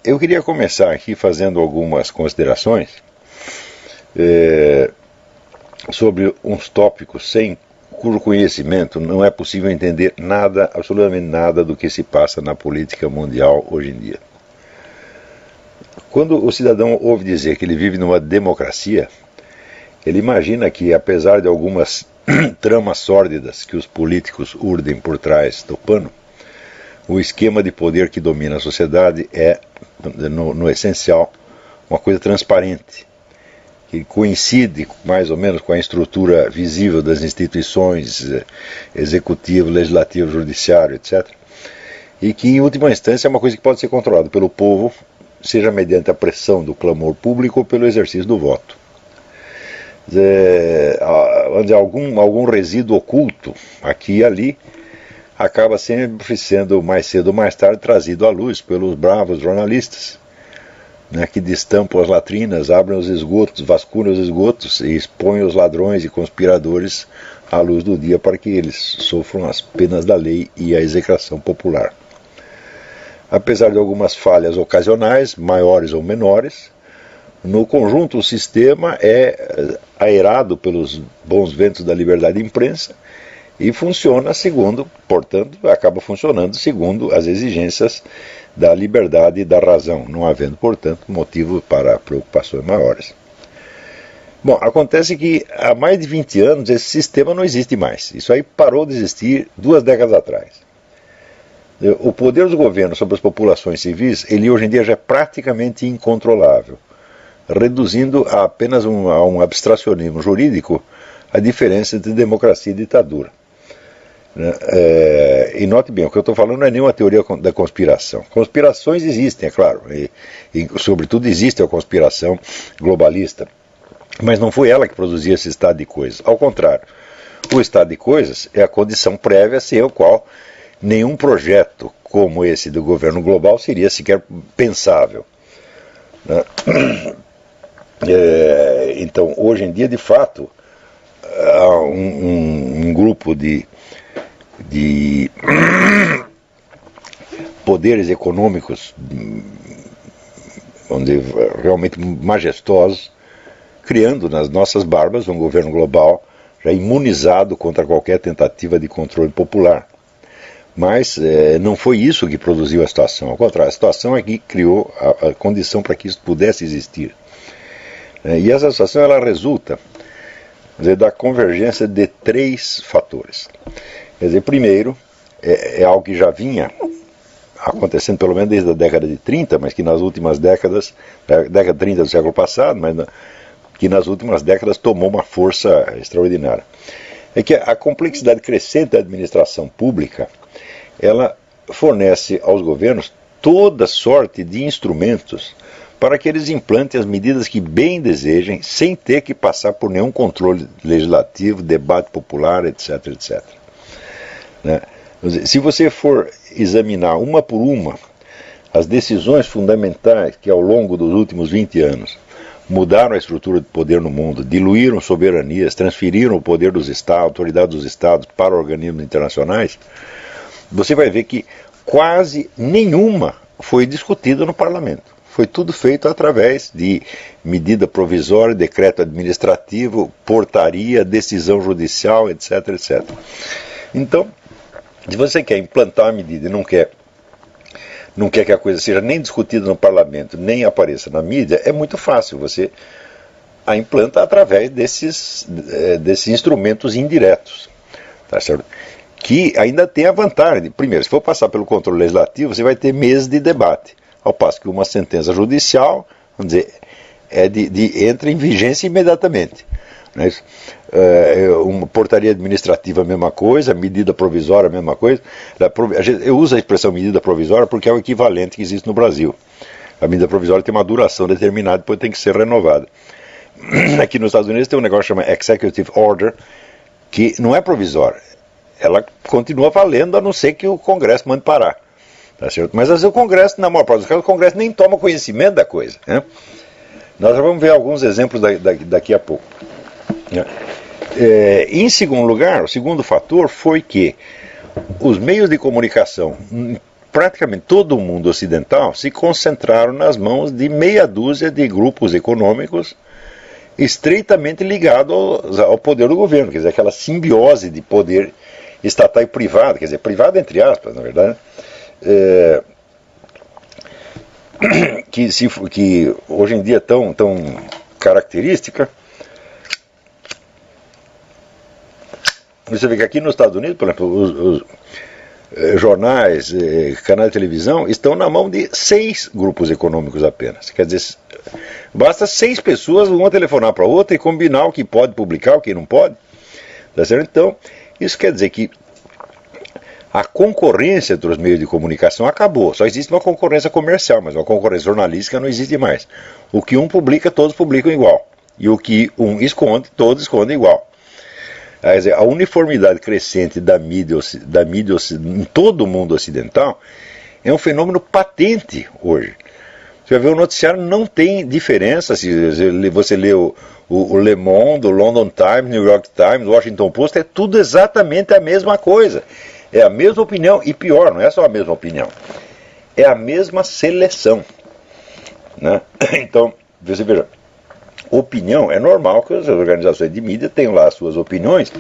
Eu queria começar aqui fazendo algumas considerações sobre uns tópicos cujo conhecimento não é possível entender nada, absolutamente nada do que se passa na política mundial hoje em dia. Quando o cidadão ouve dizer que ele vive numa democracia, ele imagina que, apesar de algumas tramas sórdidas que os políticos urdem por trás do pano, o esquema de poder que domina a sociedade é, no essencial, uma coisa transparente, que coincide mais ou menos com a estrutura visível das instituições executivo, legislativo, judiciário, etc. E que, em última instância, é uma coisa que pode ser controlada pelo povo, seja mediante a pressão do clamor público ou pelo exercício do voto. Onde algum resíduo oculto, aqui e ali, acaba sempre sendo, mais cedo ou mais tarde, trazido à luz pelos bravos jornalistas, né, que destampam as latrinas, abrem os esgotos, vasculham os esgotos e expõem os ladrões e conspiradores à luz do dia para que eles sofram as penas da lei e a execração popular. Apesar de algumas falhas ocasionais, maiores ou menores, no conjunto o sistema é aerado pelos bons ventos da liberdade de imprensa e funciona segundo, portanto, acaba funcionando segundo as exigências da liberdade e da razão, não havendo, portanto, motivo para preocupações maiores. Bom, acontece que há mais de 20 anos esse sistema não existe mais. Isso aí parou de existir 2 décadas atrás. O poder dos governos sobre as populações civis, ele hoje em dia já é praticamente incontrolável, reduzindo a apenas um abstracionismo jurídico a diferença entre democracia e ditadura. E note bem, o que eu estou falando não é nenhuma teoria da conspiração. Conspirações existem, é claro, e sobretudo existe a conspiração globalista, mas não foi ela que produzia esse estado de coisas. Ao contrário, o estado de coisas é a condição prévia sem a qual nenhum projeto como esse do governo global seria sequer pensável. Então, hoje em dia, de fato, há um grupo de poderes econômicos, vamos dizer, realmente majestosos, criando nas nossas barbas um governo global já imunizado contra qualquer tentativa de controle popular. Mas não foi isso que produziu a situação. Ao contrário, a situação é que criou a condição para que isso pudesse existir. E essa situação ela resulta, quer dizer, da convergência de 3 fatores. Quer dizer, primeiro, é algo que já vinha acontecendo pelo menos desde a década de 30, mas que nas últimas décadas, década de 30 do século passado, mas que nas últimas décadas tomou uma força extraordinária. É que a complexidade crescente da administração pública, ela fornece aos governos toda sorte de instrumentos para que eles implantem as medidas que bem desejem, sem ter que passar por nenhum controle legislativo, debate popular, etc, etc. Se você for examinar uma por uma as decisões fundamentais que ao longo dos últimos 20 anos mudaram a estrutura de poder no mundo, diluíram soberanias, transferiram o poder dos Estados, autoridade dos Estados para organismos internacionais, você vai ver que quase nenhuma foi discutida no parlamento. Foi tudo feito através de medida provisória, decreto administrativo, portaria, decisão judicial, etc, etc. Então, se você quer implantar uma medida e não quer que a coisa seja nem discutida no parlamento, nem apareça na mídia, é muito fácil. Você a implanta através desses instrumentos indiretos. Tá certo? Que ainda tem a vantagem. Primeiro, se for passar pelo controle legislativo, você vai ter meses de debate. Ao passo que uma sentença judicial, vamos dizer, entra em vigência imediatamente. Não é isso? Uma portaria administrativa, a mesma coisa, medida provisória, a mesma coisa. Eu uso a expressão medida provisória porque é o equivalente que existe no Brasil. A medida provisória tem uma duração determinada, depois tem que ser renovada. Aqui nos Estados Unidos tem um negócio chamado Executive Order, que não é provisória. Ela continua valendo, a não ser que o Congresso mande parar. Tá certo? Mas às vezes o Congresso, na maior parte dos casos, o Congresso nem toma conhecimento da coisa. Né? Nós vamos ver alguns exemplos daqui a pouco. Em segundo lugar, o segundo fator foi que os meios de comunicação praticamente todo o mundo ocidental se concentraram nas mãos de meia dúzia de grupos econômicos estreitamente ligados ao poder do governo, quer dizer, aquela simbiose de poder estatal e privado, quer dizer, privado entre aspas, na verdade, que hoje em dia é tão característica. Você vê que aqui nos Estados Unidos, por exemplo, os jornais, canais de televisão estão na mão de 6 grupos econômicos apenas. Quer dizer, basta 6 pessoas, uma telefonar para a outra e combinar o que pode publicar, o que não pode. Tá certo? Então, isso quer dizer que a concorrência entre os meios de comunicação acabou. Só existe uma concorrência comercial, mas uma concorrência jornalística não existe mais. O que um publica, todos publicam igual. E o que um esconde, todos escondem igual. Quer dizer, a uniformidade crescente da mídia em todo o mundo ocidental é um fenômeno patente hoje. Você vai ver, o noticiário não tem diferença se você lê o Le Monde, o London Times, New York Times, Washington Post, é tudo exatamente a mesma coisa. É a mesma opinião, e pior, não é só a mesma opinião, é a mesma seleção. Né? Então, você veja, opinião, é normal que as organizações de mídia tenham lá as suas opiniões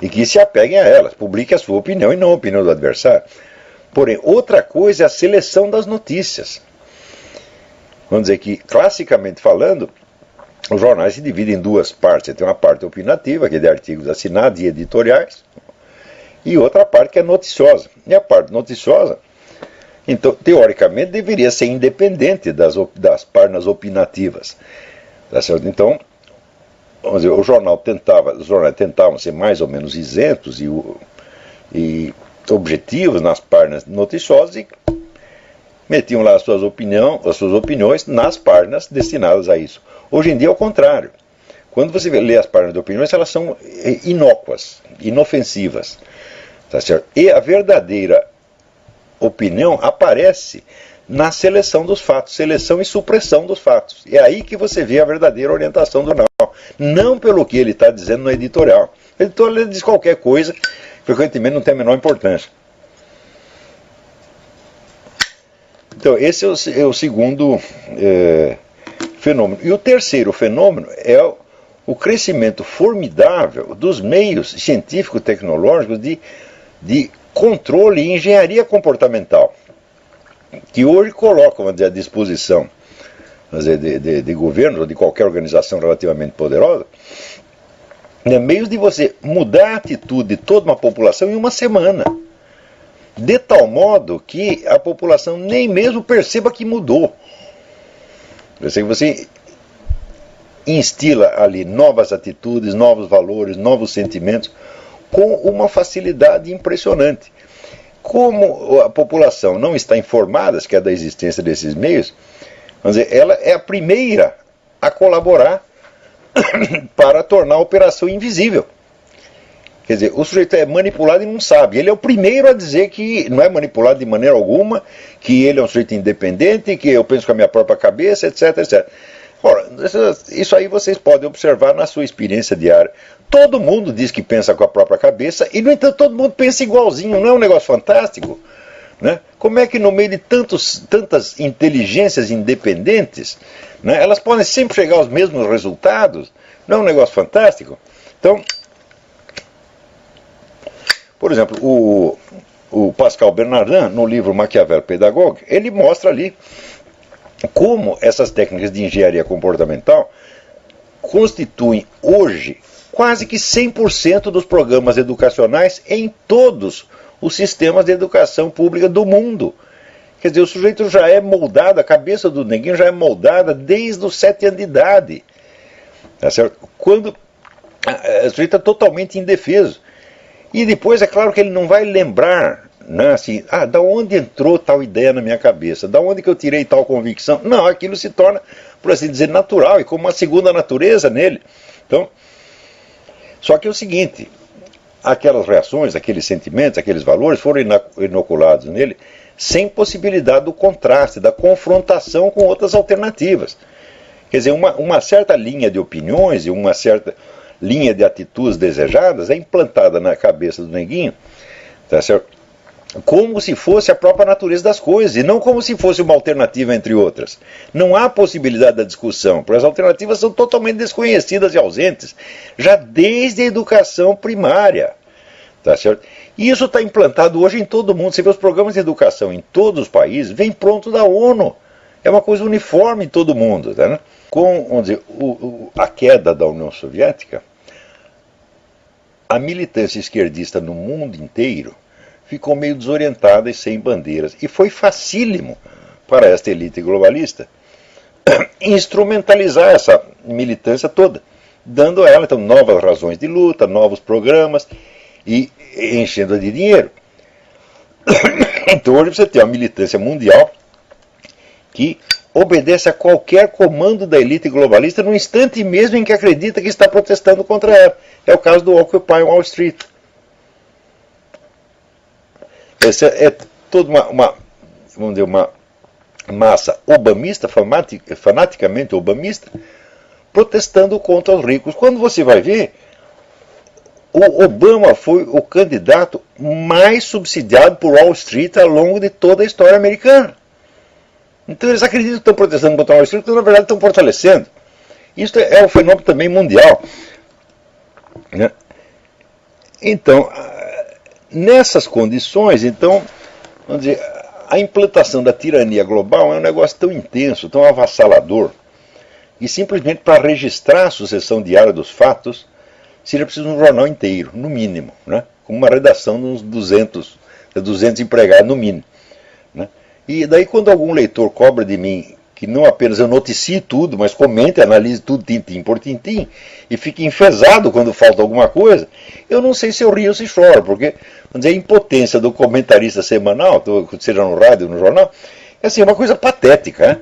e que se apeguem a elas, publiquem a sua opinião e não a opinião do adversário. Porém, outra coisa é a seleção das notícias. Vamos dizer que, classicamente falando, os jornais se dividem em 2 partes. Você tem uma parte opinativa, que é de artigos assinados e editoriais, e outra parte que é noticiosa. E a parte noticiosa, então, teoricamente, deveria ser independente das páginas opinativas. Tá certo? Então, vamos dizer, os jornais tentavam ser mais ou menos isentos e objetivos nas páginas noticiosas e metiam lá as suas opiniões nas páginas destinadas a isso. Hoje em dia é o contrário. Quando você lê as páginas de opiniões, elas são inócuas, inofensivas. Tá certo? E a verdadeira opinião aparece na seleção dos fatos, seleção e supressão dos fatos. É aí que você vê a verdadeira orientação do jornal. Não pelo que ele está dizendo no editorial. O editorial diz qualquer coisa, frequentemente não tem a menor importância. Então, esse é o segundo fenômeno. E o terceiro fenômeno é o crescimento formidável dos meios científico-tecnológicos de controle e engenharia comportamental, que hoje colocam, vamos dizer, à disposição, vamos dizer, de governos ou de qualquer organização relativamente poderosa, né, meios de você mudar a atitude de toda uma população em uma semana, de tal modo que a população nem mesmo perceba que mudou. Você instila ali novas atitudes, novos valores, novos sentimentos, com uma facilidade impressionante. Como a população não está informada sequer da existência desses meios, vamos dizer, ela é a primeira a colaborar para tornar a operação invisível. Quer dizer, o sujeito é manipulado e não sabe. Ele é o primeiro a dizer que não é manipulado de maneira alguma, que ele é um sujeito independente, que eu penso com a minha própria cabeça, etc, etc. Ora, isso aí vocês podem observar na sua experiência diária. Todo mundo diz que pensa com a própria cabeça e, no entanto, todo mundo pensa igualzinho. Não é um negócio fantástico? Né? Como é que no meio de tantas inteligências independentes, né, elas podem sempre chegar aos mesmos resultados? Não é um negócio fantástico? Então, por exemplo, o Pascal Bernardin, no livro Maquiavel Pedagogue, ele mostra ali como essas técnicas de engenharia comportamental constituem hoje quase que 100% dos programas educacionais em todos os sistemas de educação pública do mundo. Quer dizer, o sujeito já é moldado, a cabeça do neguinho já é moldada desde os 7 anos de idade. Tá certo? Quando o sujeito é totalmente indefeso. E depois, é claro que ele não vai lembrar, né, assim, da onde entrou tal ideia na minha cabeça, da onde que eu tirei tal convicção. Não, aquilo se torna, por assim dizer, natural e como uma segunda natureza nele. Então, só que é o seguinte, aquelas reações, aqueles sentimentos, aqueles valores foram inoculados nele sem possibilidade do contraste, da confrontação com outras alternativas. Quer dizer, uma certa linha de opiniões e uma certa linha de atitudes desejadas é implantada na cabeça do neguinho, tá certo? como se fosse a própria natureza das coisas, e não como se fosse uma alternativa entre outras. Não há possibilidade da discussão, porque as alternativas são totalmente desconhecidas e ausentes, já desde a educação primária. Tá certo? E isso está implantado hoje em todo mundo. Você vê os programas de educação em todos os países, vem pronto da ONU. É uma coisa uniforme em todo mundo. Tá, né? Com, vamos dizer, a queda da União Soviética, a militância esquerdista no mundo inteiro ficou meio desorientada e sem bandeiras. E foi facílimo para esta elite globalista instrumentalizar essa militância toda, dando a ela então novas razões de luta, novos programas e enchendo-a de dinheiro. Então hoje você tem uma militância mundial que obedece a qualquer comando da elite globalista no instante mesmo em que acredita que está protestando contra ela. É o caso do Occupy Wall Street. Essa é toda vamos dizer, uma massa obamista, fanaticamente obamista, protestando contra os ricos. Quando você vai ver, o Obama foi o candidato mais subsidiado por Wall Street ao longo de toda a história americana. Então eles acreditam que estão protestando contra Wall Street, mas na verdade estão fortalecendo. Isso é um fenômeno também mundial. Né? Então, nessas condições, então, vamos dizer, a implantação da tirania global é um negócio tão intenso, tão avassalador, e simplesmente para registrar a sucessão diária dos fatos, seria preciso um jornal inteiro, no mínimo, né? Com uma redação de uns 200 empregados, no mínimo. Né? E daí quando algum leitor cobra de mim que não apenas eu noticie tudo, mas comente, analise tudo tintim por tintim, e fique enfesado quando falta alguma coisa, eu não sei se eu rio ou se choro, porque, vamos dizer, a impotência do comentarista semanal, seja no rádio ou no jornal, é assim, uma coisa patética, né?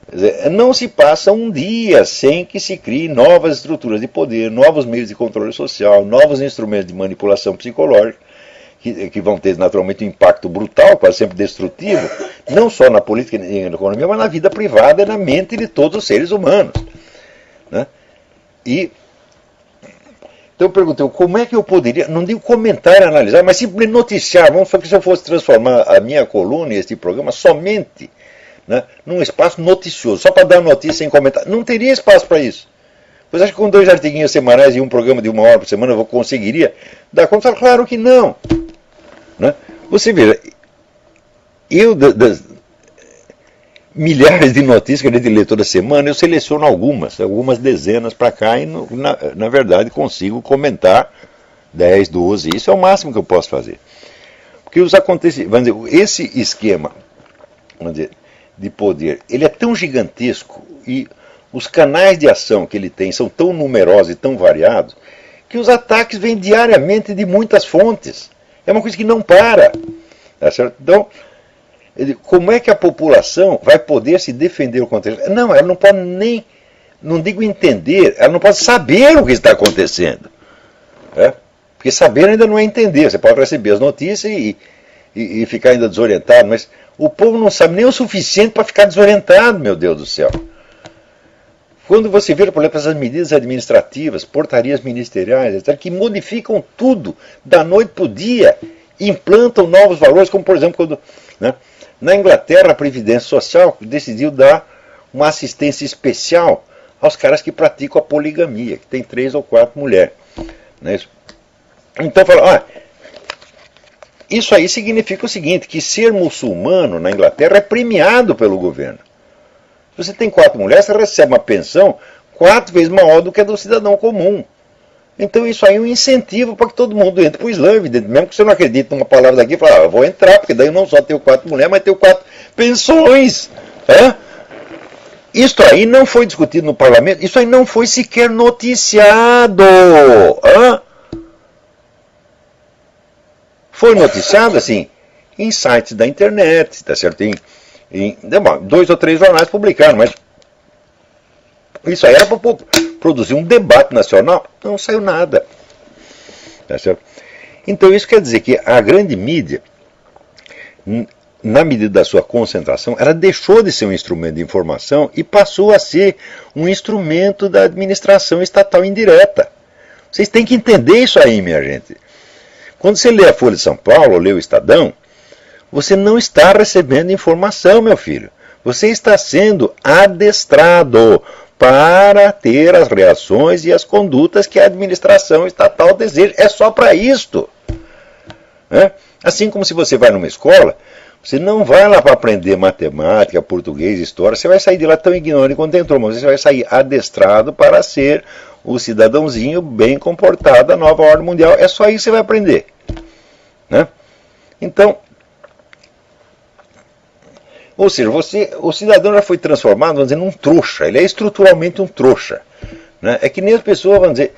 Quer dizer, não se passa um dia sem que se crie novas estruturas de poder, novos meios de controle social, novos instrumentos de manipulação psicológica, que vão ter naturalmente um impacto brutal, quase sempre destrutivo, não só na política e na economia, mas na vida privada e na mente de todos os seres humanos. Né? E então eu perguntei, como é que eu poderia, não digo comentar e analisar, mas simplesmente noticiar, vamos supor que se eu fosse transformar a minha coluna e este programa somente, né, num espaço noticioso, só para dar notícia sem comentar, não teria espaço para isso. Pois acho que com 2 artiguinhos semanais e um programa de 1 hora por semana eu conseguiria dar conta? Claro que não. Né? Você veja, eu das milhares de notícias que a gente lê toda semana, eu seleciono algumas dezenas para cá e na verdade consigo comentar 10, 12, isso é o máximo que eu posso fazer. Porque os acontecimentos, vamos dizer, esse esquema, vamos dizer, de poder, ele é tão gigantesco e os canais de ação que ele tem são tão numerosos e tão variados que os ataques vêm diariamente de muitas fontes. É uma coisa que não para. Tá certo? Então, como é que a população vai poder se defender contra isso? Não, ela não pode nem, não digo entender, ela não pode saber o que está acontecendo. Né? Porque saber ainda não é entender. Você pode receber as notícias e ficar ainda desorientado, mas o povo não sabe nem o suficiente para ficar desorientado, meu Deus do céu. Quando você vê, por exemplo, essas medidas administrativas, portarias ministeriais, etc., que modificam tudo da noite para o dia, implantam novos valores, como por exemplo, quando, né, na Inglaterra a Previdência Social decidiu dar uma assistência especial aos caras que praticam a poligamia, que tem 3 ou 4 mulheres. Né? Então fala, isso aí significa o seguinte, que ser muçulmano na Inglaterra é premiado pelo governo. Se você tem 4 mulheres, você recebe uma pensão 4 vezes maior do que a do cidadão comum. Então isso aí é um incentivo para que todo mundo entre para o Islã, mesmo que você não acredite numa palavra daqui, fala, eu vou entrar, porque daí eu não só tenho 4 mulheres, mas tenho 4 pensões. Isso aí não foi discutido no parlamento, isso aí não foi sequer noticiado. Foi noticiado, assim, em sites da internet, tá certo? Em 2 ou 3 jornais publicaram, mas isso aí era para produzir um debate nacional, não saiu nada. Tá certo? Então isso quer dizer que a grande mídia, na medida da sua concentração, ela deixou de ser um instrumento de informação e passou a ser um instrumento da administração estatal indireta. Vocês têm que entender isso aí, minha gente. Quando você lê a Folha de São Paulo, ou lê o Estadão, você não está recebendo informação, meu filho. Você está sendo adestrado para ter as reações e as condutas que a administração estatal deseja. É só para isto. Né? Assim como se você vai numa escola, você não vai lá para aprender matemática, português, história, você vai sair de lá tão ignorante quanto entrou, mas você vai sair adestrado para ser o cidadãozinho bem comportado da nova ordem mundial. É só isso que você vai aprender. Né? Então, ou seja, o cidadão já foi transformado, vamos dizer, num trouxa. Ele é estruturalmente um trouxa. Né? É que nem as pessoas, vamos dizer,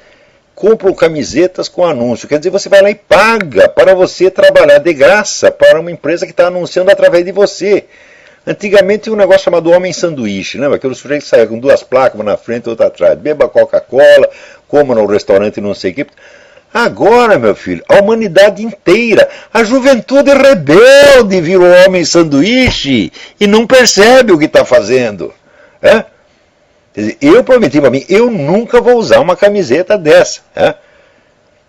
compram camisetas com anúncio. Quer dizer, você vai lá e paga para você trabalhar de graça para uma empresa que está anunciando através de você. Antigamente tinha um negócio chamado homem sanduíche, lembra? Aquele sujeito que saía com duas placas, uma na frente e outra atrás. Beba Coca-Cola, coma no restaurante não sei o que. Agora, meu filho, a humanidade inteira, a juventude rebelde virou homem sanduíche e não percebe o que está fazendo. É? Quer dizer, eu prometi para mim, eu nunca vou usar uma camiseta dessa. É?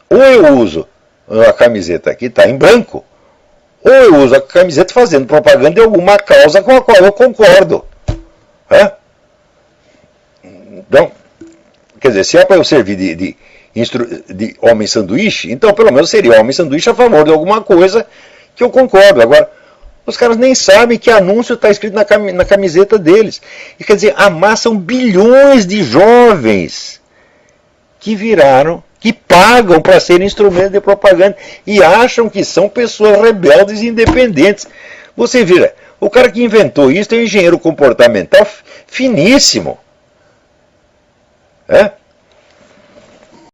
Ou eu uso a camiseta que está em branco, ou eu uso a camiseta fazendo propaganda de alguma causa com a qual eu concordo. É? Então, quer dizer, se é para eu servir de homem sanduíche, então pelo menos seria homem sanduíche a favor de alguma coisa que eu concordo. Agora, os caras nem sabem que anúncio está escrito na camiseta deles. E quer dizer, amassam bilhões de jovens que pagam para serem instrumentos de propaganda e acham que são pessoas rebeldes e independentes. Você vira, o cara que inventou isso é um engenheiro comportamental finíssimo. É?